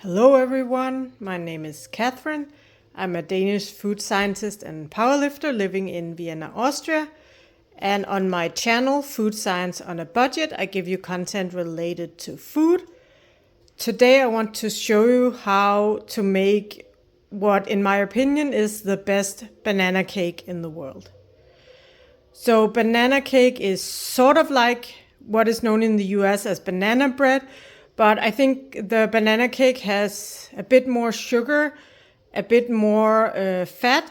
Hello everyone, my name is Catherine. I'm a Danish food scientist and powerlifter living in Vienna, Austria. And on my channel, Food Science on a Budget, I give you content related to food. Today I want to show you how to make what, in my opinion, is the best banana cake in the world. So banana cake is sort of like what is known in the US as banana bread, but I think the banana cake has a bit more sugar, a bit more fat,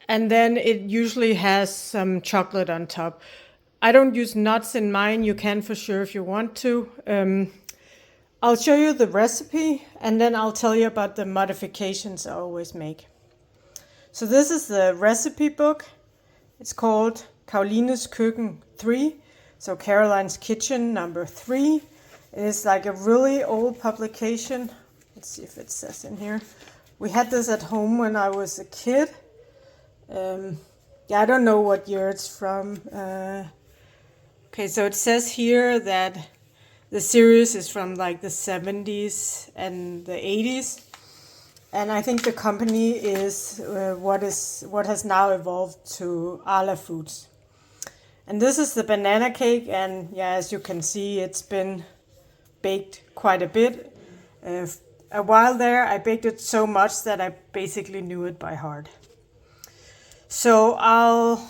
and then it usually has some chocolate on top. I don't use nuts in mine. You can for sure if you want to. I'll show you the recipe and then I'll tell you about the modifications I always make. So this is the recipe book. It's called Karolines Køkken 3, so Caroline's Kitchen number 3. It is like a really old publication. Let's see if it says in here. We had this at home when I was a kid. I don't know what year it's from. Okay, so it says here that the series is from like the 70s and the 80s. And I think the company is what has now evolved to Arla Foods. And this is the banana cake, and yeah, as you can see, it's been baked quite a bit. A while there, I baked it so much that I basically knew it by heart. So I'll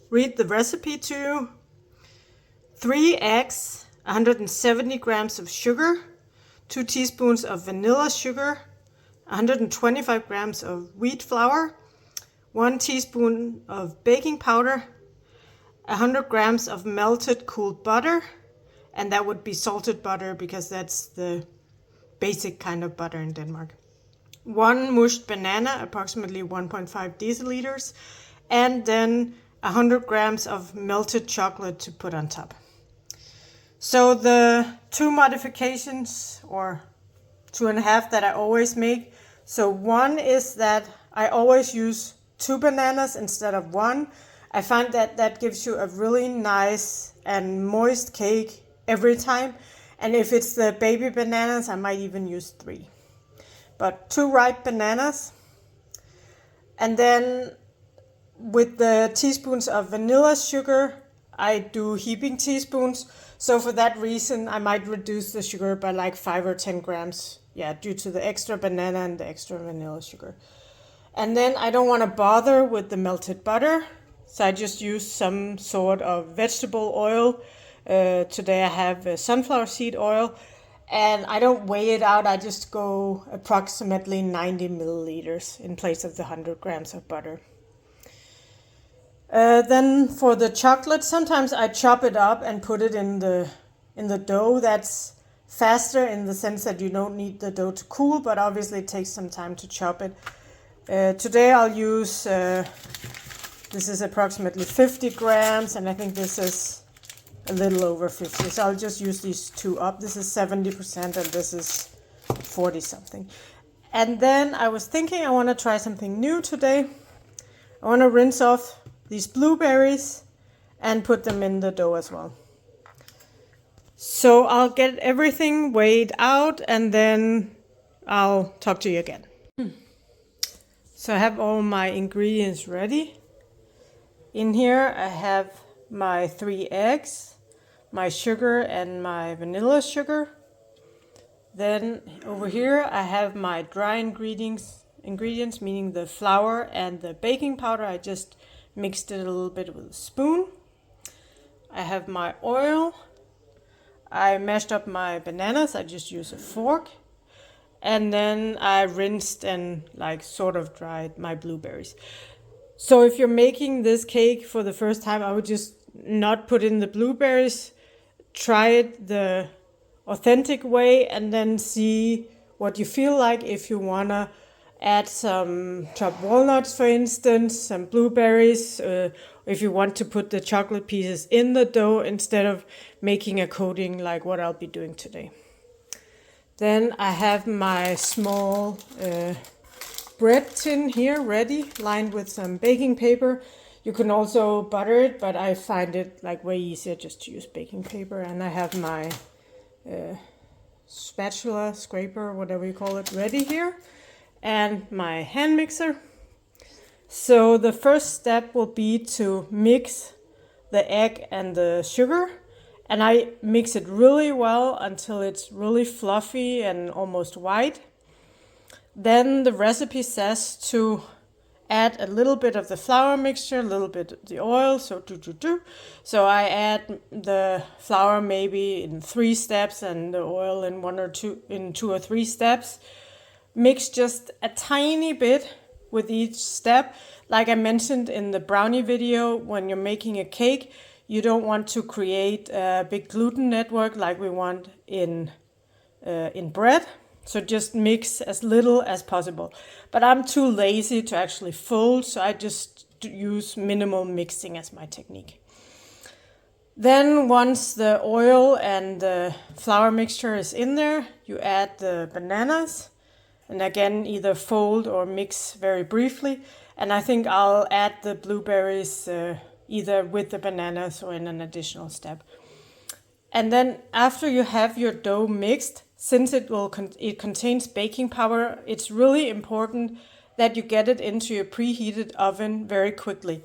read the recipe to you. 3 eggs, 170 grams of sugar, 2 teaspoons of vanilla sugar, 125 grams of wheat flour, 1 teaspoon of baking powder, 100 grams of melted cooled butter, and that would be salted butter because that's the basic kind of butter in Denmark. 1 mushed banana, approximately 1.5 deciliters, and then 100 grams of melted chocolate to put on top. So the 2 modifications, or 2.5 that I always make. So one is that I always use 2 bananas instead of 1. I find that that gives you a really nice and moist cake every time. And if it's the baby bananas, I might even use 3. But 2 ripe bananas. And then with the teaspoons of vanilla sugar, I do heaping teaspoons. So for that reason, I might reduce the sugar by like 5 or 10 grams. Yeah, due to the extra banana and the extra vanilla sugar. And then I don't want to bother with the melted butter. So I just use some sort of vegetable oil. Today I have sunflower seed oil. And I don't weigh it out. I just go approximately 90 milliliters in place of the 100 grams of butter. Then for the chocolate, sometimes I chop it up and put it in the dough. That's faster in the sense that you don't need the dough to cool, but obviously it takes some time to chop it. Today I'll use, this is approximately 50 grams, and I think this is a little over 50. So I'll just use these 2 up. This is 70% and this is 40 something. And then I was thinking I want to try something new today. I want to rinse off these blueberries and put them in the dough as well. So I'll get everything weighed out and then I'll talk to you again. So I have all my ingredients ready. In here I have my 3 eggs, my sugar and my vanilla sugar. Then over here I have my dry ingredients, meaning the flour and the baking powder. I just mixed it a little bit with a spoon. I have my oil. I mashed up my bananas. I just use a fork. And then I rinsed and like sort of dried my blueberries. So if you're making this cake for the first time, I would just not put in the blueberries. Try it the authentic way and then see what you feel like. If you want to add some chopped walnuts, for instance, some blueberries, if you want to put the chocolate pieces in the dough instead of making a coating like what I'll be doing today. Then I have my small bread tin here ready, lined with some baking paper. You can also butter it, but I find it like way easier just to use baking paper. And I have my spatula, scraper, whatever you call it, ready here, and my hand mixer. So the first step will be to mix the egg and the sugar, and I mix it really well until it's really fluffy and almost white. Then the recipe says to add a little bit of the flour mixture, a little bit of the oil, so I add the flour maybe in 3 steps and the oil in 2 or 3 steps. Mix just a tiny bit with each step. Like I mentioned in the brownie video, when you're making a cake, you don't want to create a big gluten network like we want in bread. So just mix as little as possible. But I'm too lazy to actually fold, so I just use minimal mixing as my technique. Then once the oil and the flour mixture is in there, you add the bananas. And again, either fold or mix very briefly. And I think I'll add the blueberries either with the bananas or in an additional step. And then after you have your dough mixed, since it contains baking powder, it's really important that you get it into your preheated oven very quickly.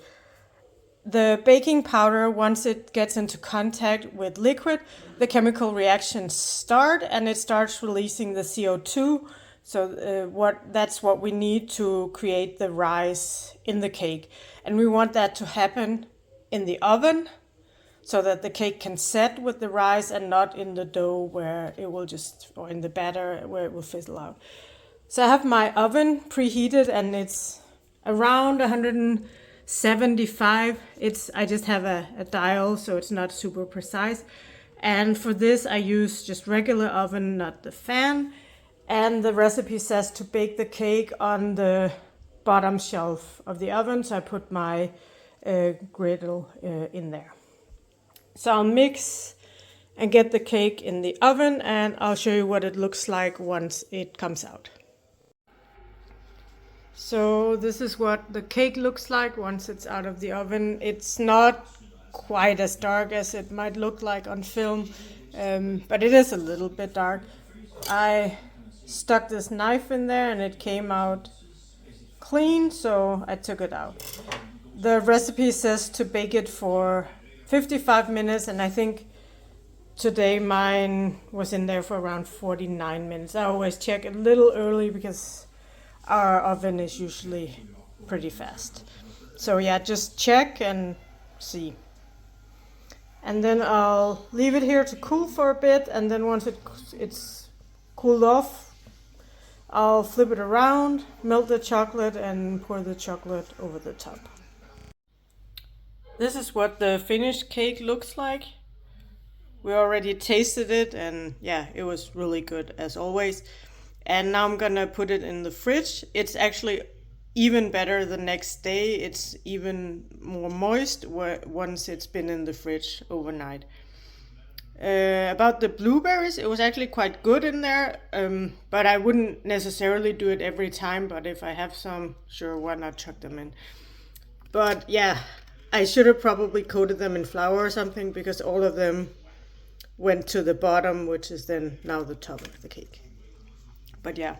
The baking powder, once it gets into contact with liquid, the chemical reactions start and it starts releasing the CO2. So that's what we need to create the rise in the cake. And we want that to happen in the oven so that the cake can set with the rise and not in the dough where it will or in the batter where it will fizzle out. So I have my oven preheated and it's around 175. I just have a dial, so it's not super precise. And for this I use just regular oven, not the fan. And the recipe says to bake the cake on the bottom shelf of the oven, so I put my griddle in there. So I'll mix and get the cake in the oven, and I'll show you what it looks like once it comes out. So this is what the cake looks like once it's out of the oven. It's not quite as dark as it might look like on film, but it is a little bit dark. I stuck this knife in there and it came out clean, so I took it out. The recipe says to bake it for 55 minutes, and I think today mine was in there for around 49 minutes. I always check a little early because our oven is usually pretty fast. So yeah, just check and see. And then I'll leave it here to cool for a bit, and then once it's cooled off, I'll flip it around, melt the chocolate, and pour the chocolate over the top. This is what the finished cake looks like. We already tasted it, and yeah, it was really good as always. And now I'm gonna put it in the fridge. It's actually even better the next day. It's even more moist once it's been in the fridge overnight. About the blueberries, it was actually quite good in there, but I wouldn't necessarily do it every time, but if I have some, sure, why not chuck them in. But yeah, I should have probably coated them in flour or something, because all of them went to the bottom, which is then now the top of the cake. But yeah,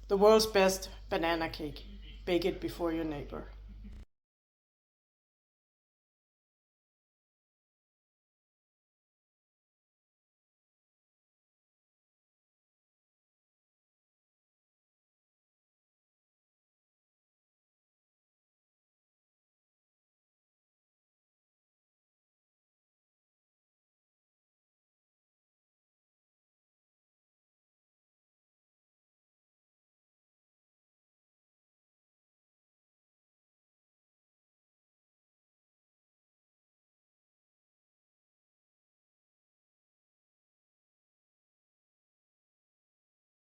the world's best banana cake. Bake it before your neighbor.